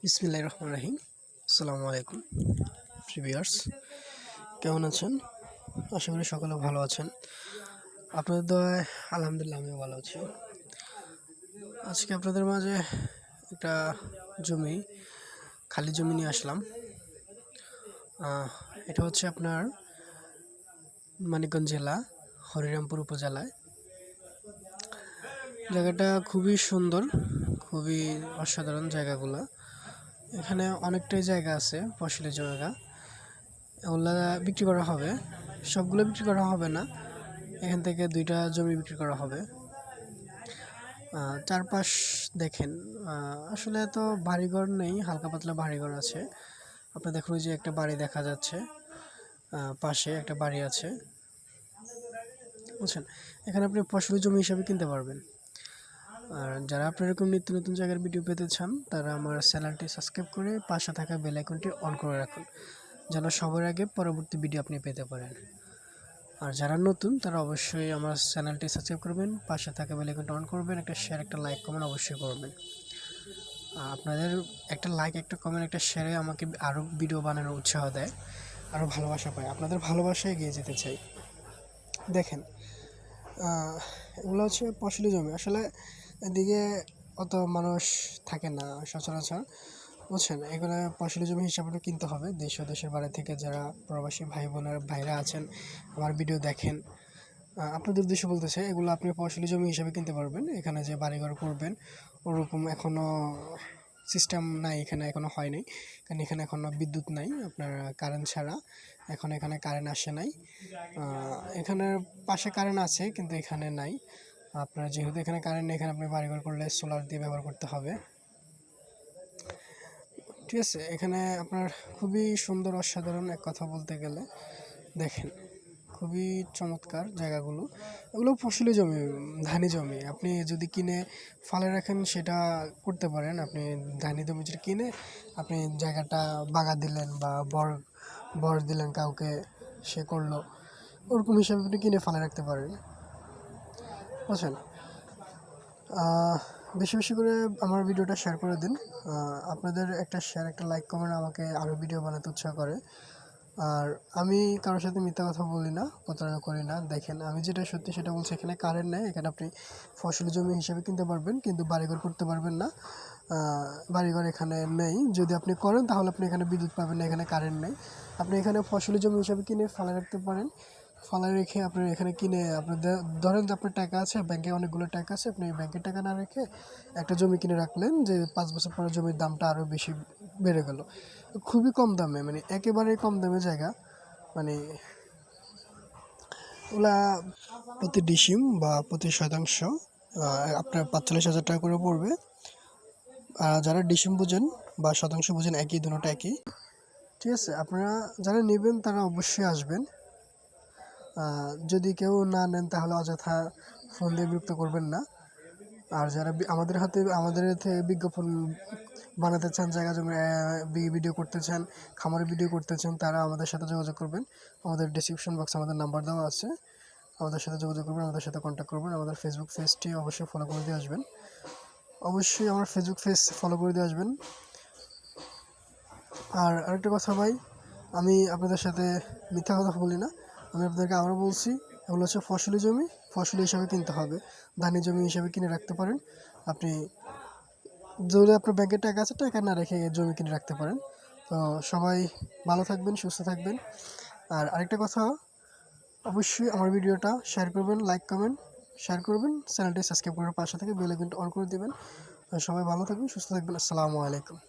বিসমিল্লাহির রহমানির রহিম। আসসালামু আলাইকুম ভিউয়ার্স, কেমন আছেন? আশা করি সকলে ভালো আছেন। আপনাদের দয়ায় আলহামদুলিল্লাহ আমিও ভালো আছি। আজকে আপনাদের মাঝে একটা জমি, খালি জমি নিয়ে আসলাম। এটা হচ্ছে আপনার মানিকগঞ্জ জেলা, হরিরামপুর উপজেলায়। জায়গাটা খুবই সুন্দর, খুবই অসাধারণ জায়গাগুলো। এখানে অনেকটাই জায়গা আছে, ফসলি জায়গা। ওগুলা বিক্রি করা হবে, সবগুলো বিক্রি করা হবে না। এখান থেকে 2টা জমি বিক্রি করা হবে। চারপাশ দেখেন, আসলে তো বাড়িঘর নেই, হালকা পাতলা বাড়িঘর আছে। আপনি দেখুন, ওই যে একটা বাড়ি দেখা যাচ্ছে, পাশে একটা বাড়ি আছে, বুঝছেন? এখানে আপনি ফসলি জমি হিসাবে কিনতে পারবেন। আর যারা আপনার এরকম নিত্য নতুন জায়গার ভিডিও পেতে চান, তারা আমার চ্যানেলটি সাবস্ক্রাইব করে পাশে থাকা বেল আইকনটি অন করে রাখুন, যেন সবার আগে পরবর্তী ভিডিও আপনি পেতে পারেন। আর যারা নতুন, তারা অবশ্যই আমার চ্যানেলটি সাবস্ক্রাইব করবেন, পাশে থাকা বেল আইকনটি অন করবেন, একটা শেয়ার, একটা লাইক, কমেন্ট অবশ্যই করবেন। আপনাদের একটা লাইক, একটা কমেন্ট, একটা শেয়ারে আমাকে আরও ভিডিও বানানোর উৎসাহ দেয়, আরও ভালোবাসা পায়। আপনাদের ভালোবাসায় এগিয়ে যেতে চাই। দেখেন, এগুলো হচ্ছে ফসলি জমি। আসলে এদিকে অত মানুষ থাকে না সচরাচর, বুঝছেন? এগুলো ফসলি জমি হিসাবে কিনতে হবে। দেশ ও দেশের বাইরে থেকে যারা প্রবাসী ভাইরা আছেন, আমার ভিডিও দেখেন, আপনাদের উদ্দেশ্যে বলতেছে, এগুলো আপনি ফসলি জমি হিসাবে কিনতে পারবেন। এখানে যে বাড়িঘর করবেন, ওরকম এখনও সিস্টেম নাই, এখানে এখনও হয় নাই। কারণ এখানে এখনও বিদ্যুৎ নাই, আপনার কারেন্ট ছাড়া এখন এখানে কারেন্ট আসে নাই। এখানের পাশে কারেন্ট আছে, কিন্তু এখানে নাই। আপনার যেহেতু এখানে কারেন্ট নেই, এখানে আপনি বাড়িঘর করলে সোলার দিয়ে ব্যবহার করতে হবে, ঠিক আছে? এখানে আপনার খুবই সুন্দর, অসাধারণ এক কথা বলতে গেলে। দেখেন, খুবই চমৎকার জায়গাগুলো। এগুলো ফসলি জমি, ধানি জমি। আপনি যদি কিনে ফালে রাখেন, সেটা করতে পারেন। আপনি ধানি জমি যেটা কিনে আপনি জায়গাটা বাগা দিলেন বা বর দিলেন কাউকে, সে করলো, ওরকম হিসাবে আপনি কিনে ফালে রাখতে পারেন, বুঝছেন? বেশি বেশি করে আমার ভিডিওটা শেয়ার করে দিন। আপনাদের একটা শেয়ার, একটা লাইক, কমেন্ট আমাকে আরও ভিডিও বানাতে উৎসাহ করে। আর আমি কারোর সাথে মিথ্যা কথা বলি না, প্রতারণা করি না। দেখেন, আমি যেটা সত্যি সেটা বলছি। এখানে কারেন্ট নেই, এখানে আপনি ফসলি জমি হিসেবে কিনতে পারবেন, কিন্তু বাড়িঘর করতে পারবেন না। বাড়িঘর এখানে নেই। যদি আপনি করেন, তাহলে আপনি এখানে বিদ্যুৎ পাবেন না, এখানে কারেন্ট নেই। আপনি এখানে ফসলি জমি হিসাবে কিনে ফালা রাখতে পারেন। ফালা রেখে আপনি এখানে কিনে, আপনি ধরেন যে আপনার টাকা আছে ব্যাংকে, অনেকগুলো টাকা আছে, আপনি ব্যাংকের টাকা না রেখে একটা জমি কিনে রাখলেন, যে 5 বছর পরে জমির দামটা আরও বেশি বেড়ে গেল, খুবই কম দামে, মানে একেবারেই কম দামে জায়গা। মানে ওগুলা প্রতি ডিসিম বা প্রতি শতাংশ আপনার 45,000 টাকা করে পড়বে। যারা ডিসিম বুঝেন বা শতাংশ বুঝেন, একই, দুটোটা একই, ঠিক আছে? আপনারা যারা নেবেন তারা অবশ্যই আসবেন। যদি কেউ না নেন, তাহলে অযথা ফোন দিয়ে বিরক্ত করবেন না। আর যারা আমাদের থেকে বিজ্ঞাপন বানাতে চান, জায়গা জমি ভিডিও করতে চান, খামারের ভিডিও করতে চান, তারা আমাদের সাথে যোগাযোগ করবেন। আমাদের ডেসক্রিপশন বক্সে আমাদের নাম্বার দেওয়া আছে, আমাদের সাথে যোগাযোগ করবেন, আমাদের সাথে কন্ট্যাক্ট করবেন। আমাদের ফেসবুক পেজটি অবশ্যই ফলো করে দিয়ে আসবেন। অবশ্যই আমার ফেসবুক পেজ ফলো করে দিয়ে আসবেন। আর আরেকটা কথা ভাই, আমি আপনাদের সাথে মিথ্যা কথা বলি না। আমি আপনাদেরকে আবারও বলছি, এগুলো হচ্ছে ফসলি জমি, ফসলি হিসাবে কিনতে হবে। ধানি জমি হিসাবে কিনে রাখতে পারেন আপনি। যদি আপনার ব্যাংকে টাকা আছে, টাকা না রেখে জমি কিনে রাখতে পারেন। তো সবাই ভালো থাকবেন, সুস্থ থাকবেন। আর আরেকটা কথা, অবশ্যই আমার ভিডিওটা শেয়ার করবেন, লাইক, কমেন্ট, শেয়ার করবেন, চ্যানেলটি সাবস্ক্রাইব করার পাশে থেকে বেল আইকনটা অন করে দেবেন। সবাই ভালো থাকবেন, সুস্থ থাকবেন। আসসালামু আলাইকুম।